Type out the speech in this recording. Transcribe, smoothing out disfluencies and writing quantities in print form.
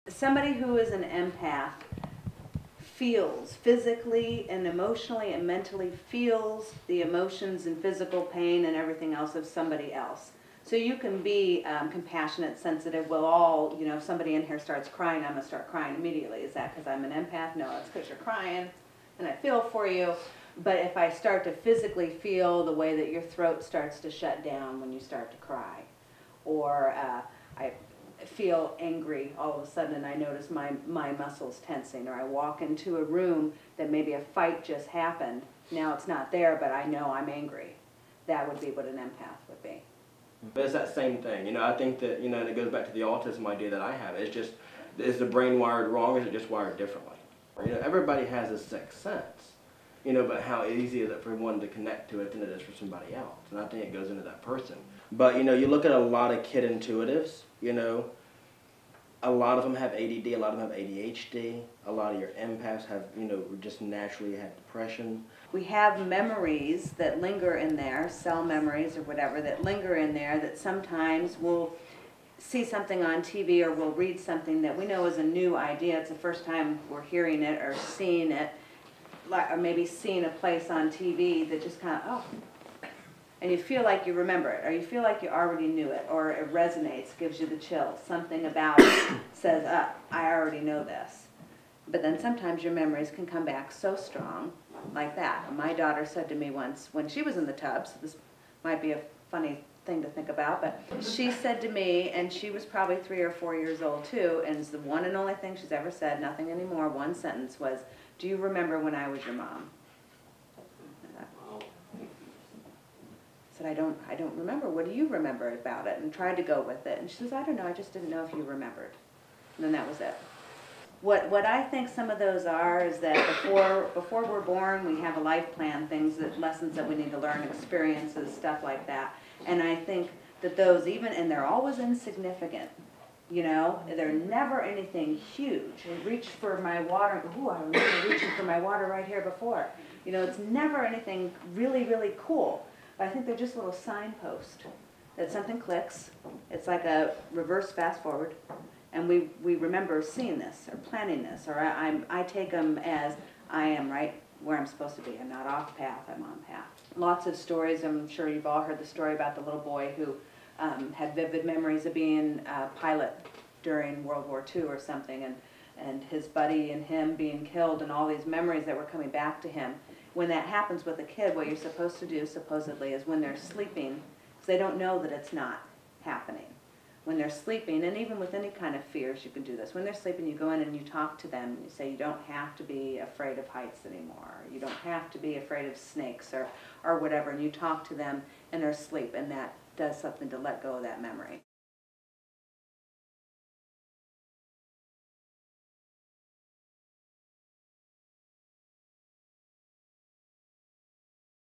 Somebody who is an empath feels physically and emotionally and mentally feels the emotions and physical pain and everything else of somebody else. So you can be compassionate, sensitive. We'll all, you know, if somebody in here starts crying, I'm going to start crying immediately. Is that because I'm an empath? No, it's because you're crying and I feel for you. But if I start to physically feel the way that your throat starts to shut down when you start to cry, or I feel angry all of a sudden and I notice my muscles tensing, or I walk into a room that maybe a fight just happened, now it's not there but I know I'm angry. That would be what an empath would be. But it's that same thing, you know, I think that, you know, and it goes back to the autism idea that I have. It's just, is the brain wired wrong, or is it just wired differently? You know, everybody has a sixth sense, you know, but how easy is it for one to connect to it than it is for somebody else? And I think it goes into that person. But, you know, you look at a lot of kid intuitives, you know, a lot of them have ADD, a lot of them have ADHD, a lot of your empaths have, you know, just naturally had depression. We have memories that linger in there, cell memories or whatever, that linger in there, that sometimes we'll see something on TV or we'll read something that we know is a new idea. It's the first time we're hearing it or seeing it, or maybe seeing a place on TV that just kind of, oh, and you feel like you remember it, or you feel like you already knew it, or it resonates, gives you the chills. Something about it says, I already know this. But then sometimes your memories can come back so strong, like that. My daughter said to me once, when she was in the tub, so this might be a funny thing to think about, but she said to me, and she was probably 3 or 4 years old too, and it's the one and only thing she's ever said, nothing anymore, one sentence was, "Do you remember when I was your mom?" I said, I don't remember. What do you remember about it? And tried to go with it. And she says, I don't know, I just didn't know if you remembered. And then that was it. What I think some of those are is that before we're born, we have a life plan, lessons that we need to learn, experiences, stuff like that. And I think that those and they're always insignificant. You know, they're never anything huge. I reached for my water, ooh, I remember reaching for my water right here before. You know, it's never anything really, really cool. But I think they're just little signposts that something clicks. It's like a reverse fast forward, and we remember seeing this or planning this, or I take them as I am right where I'm supposed to be. I'm not off path, I'm on path. Lots of stories. I'm sure you've all heard the story about the little boy who had vivid memories of being a pilot during World War II or something, and his buddy and him being killed, and all these memories that were coming back to him. When that happens with a kid, what you're supposed to do, supposedly, is when they're sleeping, because they don't know that it's not happening. When they're sleeping, and even with any kind of fears, you can do this. When they're sleeping, you go in and you talk to them, and you say, you don't have to be afraid of heights anymore. You don't have to be afraid of snakes or whatever, and you talk to them in their sleep, and that does something to let go of that memory.